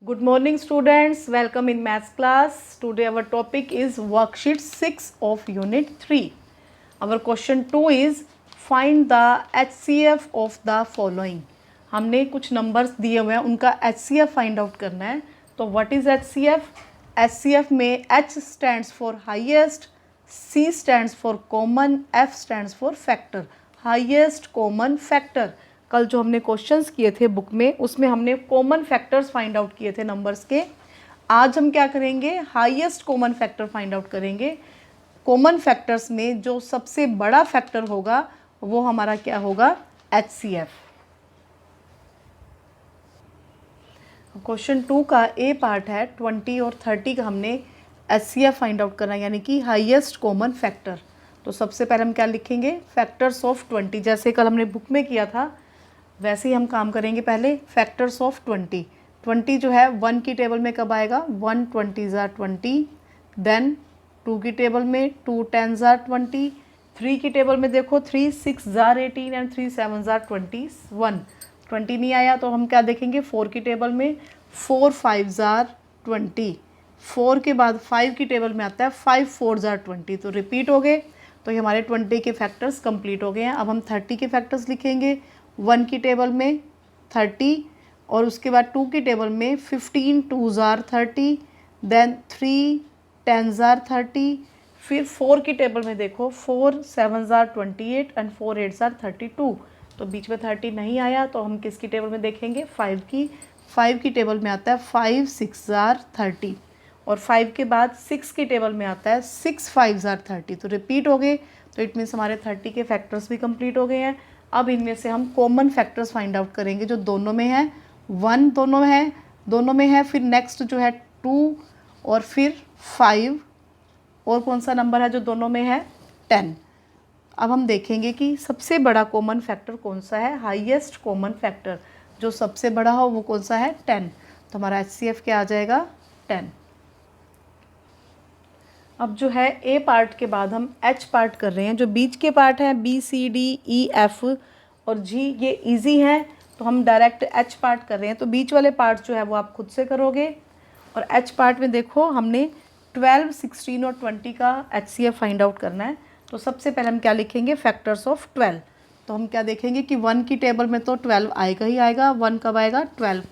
Good morning students, welcome in maths class. Today our topic is worksheet 6 of unit 3. Our question 2 is find the HCF of the following. हमने कुछ numbers दिए हुए हैं, उनका HCF find out करना है. तो व्हाट इज HCF? HCF में H stands for highest, C stands for common, F stands for factor. Highest common factor. कल जो हमने क्वेश्चंस किए थे बुक में, उसमें हमने कॉमन फैक्टर्स फाइंड आउट किए थे नंबर्स के. आज हम क्या करेंगे? Highest common factor find out करेंगे. कॉमन फैक्टर्स में जो सबसे बड़ा फैक्टर होगा वो हमारा क्या होगा? HCF. क्वेश्चन 2 का ए पार्ट है 20 और 30 का हमने HCF फाइंड आउट करना है, यानी कि हाईएस्ट कॉमन फैक्टर. तो सबसे पहले हम क्या लिखेंगे? Factors of 20. जैसे कल हमने बुक में किया था वैसे ही हम काम करेंगे. पहले फैक्टर्स ऑफ 20. 20 जो है 1 की टेबल में कब आएगा? 1 20 ज़ार 20. देन 2 की टेबल में 2 10 ज़ार 20. 3 की टेबल में देखो 3 6 ज़ार 18 एंड 3 7 ज़ार 21. 20 नहीं आया तो हम क्या देखेंगे? 4 की टेबल में 4 5 ज़ार 20. 4 के बाद 5 की टेबल में आता है 5 4 ज़ार 20. तो रिपीट हो गए. तो ये हमारे 20 के फैक्टर्स कंप्लीट हो गए हैं. अब हम 30 के फैक्टर्स लिखेंगे. 1 की टेबल में 30 और उसके बाद 2 की टेबल में 15 2 ज़ार 30. देन 3 10 ज़ार 30. फिर 4 की टेबल में देखो 4 7 ज़ार 28 एंड 4 8 ज़ार 32. तो बीच में 30 नहीं आया तो हम किसकी टेबल में देखेंगे? 5 की. 5 की टेबल में आता है 5 6 ज़ार 30 और 5 के बाद 6 की टेबल में आता है 6 5 ज़ार 30. तो रिपीट हो गए. तो इट मीन्स हमारे 30 के फैक्टर्स भी कंप्लीट हो गए हैं. अब इनमें से हम कॉमन फैक्टर्स फाइंड आउट करेंगे जो दोनों में है. 1 दोनों में है. फिर नेक्स्ट जो है 2 और फिर 5 और कौन सा नंबर है जो दोनों में है? 10. अब हम देखेंगे कि सबसे बड़ा कॉमन फैक्टर कौन सा है. हाईएस्ट कॉमन फैक्टर जो सबसे बड़ा हो वो कौन सा है? 10. तो हमारा HCF क्या आ जाएगा? 10. अब जो है ए पार्ट के बाद हम H पार्ट कर रहे हैं. जो बीच के पार्ट हैं BCDEF और G ये इजी हैं तो हम डायरेक्ट H पार्ट कर रहे हैं. तो बीच वाले पार्ट जो है वो आप खुद से करोगे. और H पार्ट में देखो हमने 12 16 और 20 का HCF फाइंड आउट करना है. तो सबसे पहले हम क्या लिखेंगे? Factors of 12. तो हम क्या देखेंगे कि 1 की टेबल में तो 12 आएगा ही आएगा. 1 कब आएगा? 12.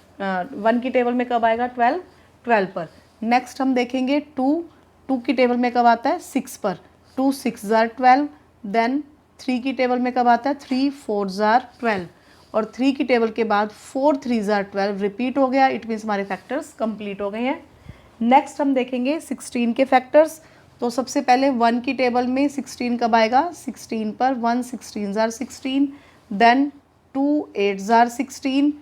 1 की टेबल में कब आएगा? 12 12 पर. नेक्स्ट हम देखेंगे 2 की टेबल में कब आता है? 6 पर. 2 6 ज़ार 12. देन 3 की टेबल में कब आता है? 3 4 ज़ार 12 और 3 की टेबल के बाद 4 3 ज़ार 12 रिपीट हो गया. इट मीन्स हमारे फैक्टर्स कंप्लीट हो गए हैं. नेक्स्ट हम देखेंगे 16 के फैक्टर्स. तो सबसे पहले 1 की टेबल में 16 कब आएगा? 16 पर. 1 16 ज़ार 16. देन 2 8 ज़ार 16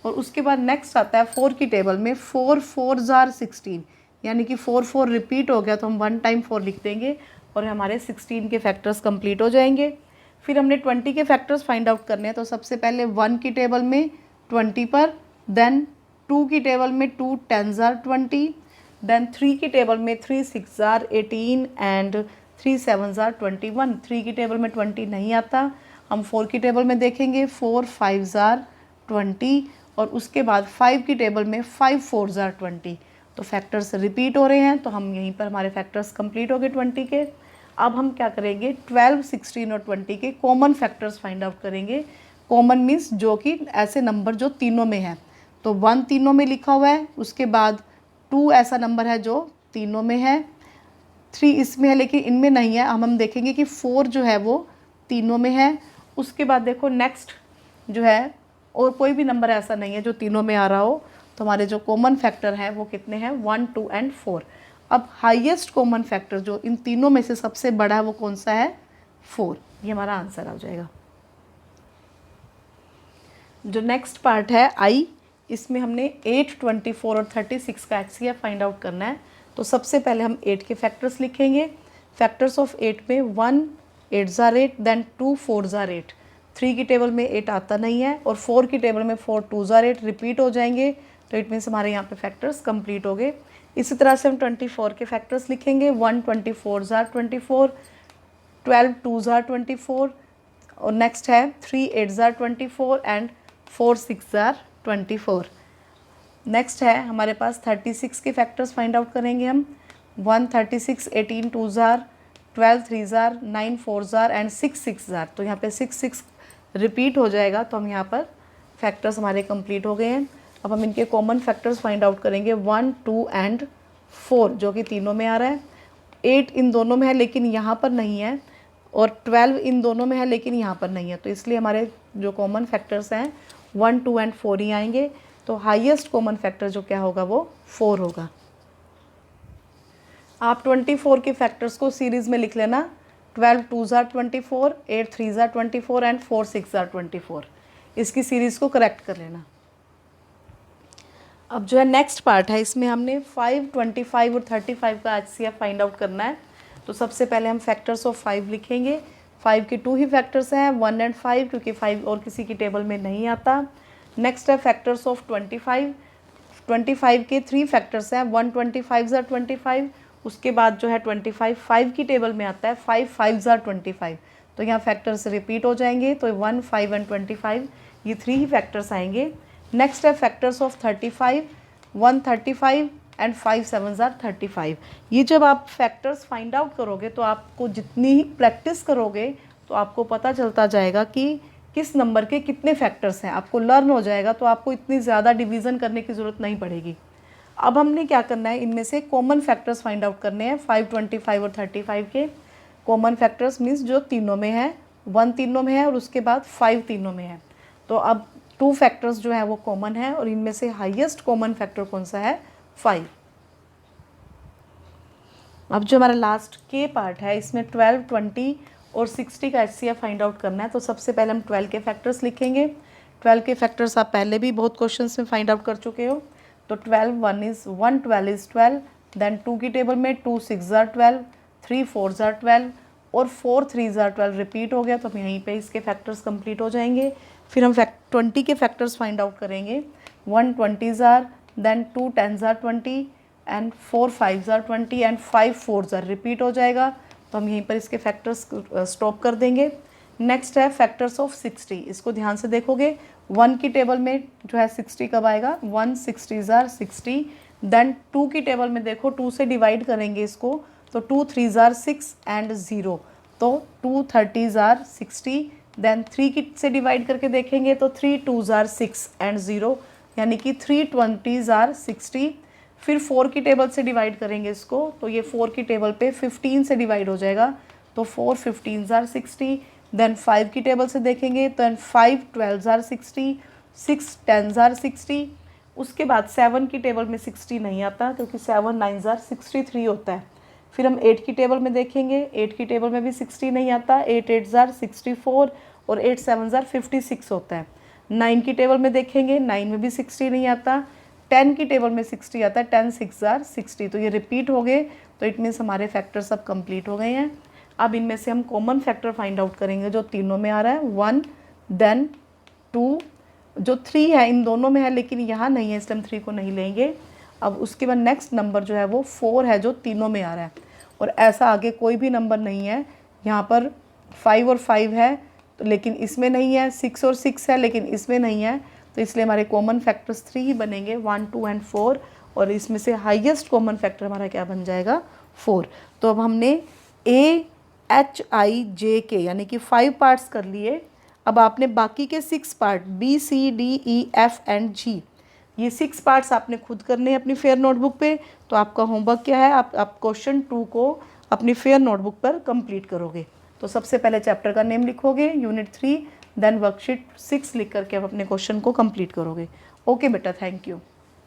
और उसके बाद नेक्स्ट आता है 4 की टेबल में 4 4 ज़ार 16, यानी कि 4 4 रिपीट हो गया तो हम 1 टाइम 4 लिख देंगे और हमारे 16 के फैक्टर्स कंप्लीट हो जाएंगे. फिर हमने 20 के फैक्टर्स फाइंड आउट करने हैं. तो सबसे पहले 1 की टेबल में 20 पर. देन 2 की टेबल में 2 10 ज़ार 20. देन 3 की टेबल में 3 6 ज़ार 18 एंड 3 7 ज़ार 21. 3 की टेबल में 20 नहीं आता. हम 4 की टेबल में देखेंगे 4 5 ज़ार 20 और उसके बाद 5 की टेबल में 5 4 ज़ार 20. तो फैक्टर्स रिपीट हो रहे हैं तो हम यहीं पर हमारे फैक्टर्स कंप्लीट हो गए 20 के. अब हम क्या करेंगे? 12 16 और 20 के कॉमन फैक्टर्स फाइंड आउट करेंगे. कॉमन मीन्स जो कि ऐसे नंबर जो तीनों में है. तो 1 तीनों में लिखा हुआ है. उसके बाद 2 ऐसा नंबर है जो तीनों में है. 3 इसमें है लेकिन इनमें नहीं है. हम देखेंगे कि 4 जो है वो तीनों में है. उसके बाद देखो नेक्स्ट जो है और कोई भी नंबर ऐसा नहीं है जो तीनों में आ रहा हो. तो हमारे जो कॉमन फैक्टर हैं वो कितने हैं? 1 2 एंड 4. अब हाईएस्ट कॉमन फैक्टर जो इन तीनों में से सबसे बड़ा है वो कौन सा है? 4. ये हमारा आंसर आ जाएगा. जो नेक्स्ट पार्ट है I, इसमें हमने 8 24 और 36 का HCF फाइंड आउट करना है. तो सबसे पहले हम 8 के फैक्टर्स लिखेंगे. फैक्टर्स ऑफ 8 में 1 8 ज़ार 8. देन 2 4 ज़ार 8. 3 की टेबल में 8 आता नहीं है और 4 की टेबल में 4 2 ज़ार 8 रिपीट हो जाएंगे. तो इट मीन्स हमारे यहाँ पे फैक्टर्स कंप्लीट हो गए. इसी तरह से हम 24 के फैक्टर्स लिखेंगे. 1 24 ज़ार 24. 12 2 ज़ार 24 और नेक्स्ट है 3 8 ज़ार 24 एंड 4 6 ज़ार 24. नेक्स्ट है हमारे पास 36 के फैक्टर्स फाइंड आउट करेंगे हम। 1 36, 18 2 jar, 12 3 jar, 9 4 jar and 6 6 jar. तो यहाँ पे 6 6 रिपीट हो जाएगा, तो हम यहाँ पर फैक्टर्स हमारे कंप्लीट हो गए हैं। अब हम इनके कॉमन फैक्टर्स फाइंड आउट करेंगे 1 2 एंड 4, जो कि तीनों में आ रहा है। 8 इन दोनों में है लेकिन यहाँ पर नहीं है, और 12 इन दोनों में है लेकिन यहाँ पर नहीं है, तो इसलिए हमारे जो कॉमन फैक्टर्स हैं 1 2 एंड 4 ही आएंगे। तो हाईएस्ट कॉमन फैक्टर जो क्या होगा वो 4 होगा। आप 24 के फैक्टर्स को सीरीज़ में लिख लेना। 12 2 जार 24, 8 3 जार 24 एंड 4 6 जार 24। इसकी सीरीज़ को करेक्ट कर लेना। अब जो है नेक्स्ट पार्ट है, इसमें हमने 5 25 और 35 का HCF फाइंड आउट करना है। तो सबसे पहले हम फैक्टर्स ऑफ 5 लिखेंगे। 5 के 2 ही फैक्टर्स हैं, 1 एंड 5, क्योंकि 5 और किसी की टेबल में नहीं आता। नेक्स्ट है फैक्टर्स ऑफ 25। 25 के 3 फैक्टर्स हैं, 1 25 जार 25। उसके बाद जो है 25 5 की टेबल में आता है, 5 5 जार 25। तो यहाँ फैक्टर्स रिपीट हो जाएंगे, तो 1 5 एंड 25 ये 3 ही फैक्टर्स आएंगे। नेक्स्ट है फैक्टर्स ऑफ 35, 1 35 एंड 5 7 जार 35। ये जब आप फैक्टर्स फाइंड आउट करोगे तो आपको जितनी ही प्रैक्टिस करोगे तो आपको पता चलता जाएगा कि किस नंबर के कितने फैक्टर्स हैं, आपको लर्न हो जाएगा, तो आपको इतनी ज़्यादा डिवीज़न करने की ज़रूरत नहीं पड़ेगी। अब हमने क्या करना है, इनमें से कॉमन फैक्टर्स फाइंड आउट करने हैं। 5 25 और 35 के कॉमन फैक्टर्स मीन्स जो तीनों में है, 1 तीनों में है और उसके बाद 5 तीनों में है। तो अब 2 फैक्टर्स जो है वो कॉमन है, और इनमें से हाईएस्ट कॉमन फैक्टर कौन सा है, 5। अब जो हमारा लास्ट के पार्ट है, इसमें 12 20 और 60 का HCF फाइंड आउट करना है। तो सबसे पहले हम 12 के फैक्टर्स लिखेंगे। 12 के फैक्टर्स आप पहले भी बहुत क्वेश्चंस में फाइंड आउट कर चुके हो। तो 12 1 इज़ 1 12 इज़ 12, देन 2 की टेबल में 2 6 जार 12, 3 4 जार 12 और 4 3 जार 12 रिपीट हो गया, तो हम यहीं पे इसके फैक्टर्स कंप्लीट हो जाएंगे। फिर हम 20 के फैक्टर्स फाइंड आउट करेंगे। 1 20 जार, देन 2 10 जार 20 एंड 4 5 जार 20 एंड 5 4 जार रिपीट हो जाएगा, तो हम यहीं पर इसके फैक्टर्स स्टॉप कर देंगे। नेक्स्ट है फैक्टर्स ऑफ 60। इसको ध्यान से देखोगे, 1 की टेबल में जो है 60 कब आएगा, 1 60 जार 60। देन 2 की टेबल में देखो, 2 से डिवाइड करेंगे इसको, तो 2 3 जार 6 एंड 0, तो 2 30 जार 60। देन 3 की से डिवाइड करके देखेंगे तो 3 2 जार 6 एंड 0, यानी कि 3 20 जार 60। फिर 4 की टेबल से डिवाइड करेंगे इसको, तो ये 4 की टेबल पे 15 से डिवाइड हो जाएगा, तो 4 15 जार 60। देन 5 की टेबल से देखेंगे तो 5 12 जार 60, 6 10 जार 60। उसके बाद 7 की टेबल में 60 नहीं आता, क्योंकि 7 9 जार 63 होता है। फिर हम 8 की टेबल में देखेंगे, 8 की टेबल में भी 60 नहीं आता, 8 8 जार 64 और 8 7 जार 56 होता है। 9 की टेबल में देखेंगे, 9 में भी 60 नहीं आता, 10 की टेबल में 60 आता है, 10 6 जार 60। तो ये रिपीट हो गए, तो इट मीन्स हमारे फैक्टर सब कंप्लीट हो गए हैं। अब इनमें से हम कॉमन फैक्टर फाइंड आउट करेंगे जो तीनों में आ रहा है, 1 देन 2, जो 3 है इन दोनों में है लेकिन यहाँ नहीं है, इसलिए हम 3 को नहीं लेंगे। अब उसके बाद नेक्स्ट नंबर जो है वो 4 है, जो तीनों में आ रहा है, और ऐसा आगे कोई भी नंबर नहीं है। यहाँ पर 5 और 5 है तो लेकिन इसमें नहीं है, 6 और 6 है लेकिन इसमें नहीं है, तो इसलिए हमारे कॉमन फैक्टर्स 3 ही बनेंगे, 1 2 एंड 4, और इसमें से हाईएस्ट कॉमन फैक्टर हमारा क्या बन जाएगा, 4। तो अब हमने AHIJK यानी कि 5 पार्ट्स कर लिए। अब आपने बाकी के 6 पार्ट BCDEF एंड G, ये 6 पार्ट्स आपने खुद करने हैं अपनी फेयर नोटबुक पे। तो आपका होमवर्क क्या है, आप क्वेश्चन 2 को अपनी फेयर नोटबुक पर कंप्लीट करोगे। तो सबसे पहले चैप्टर का नेम लिखोगे, यूनिट 3, देन वर्कशीट 6 लिख करके आप अपने क्वेश्चन को कंप्लीट करोगे। ओके बेटा, थैंक यू।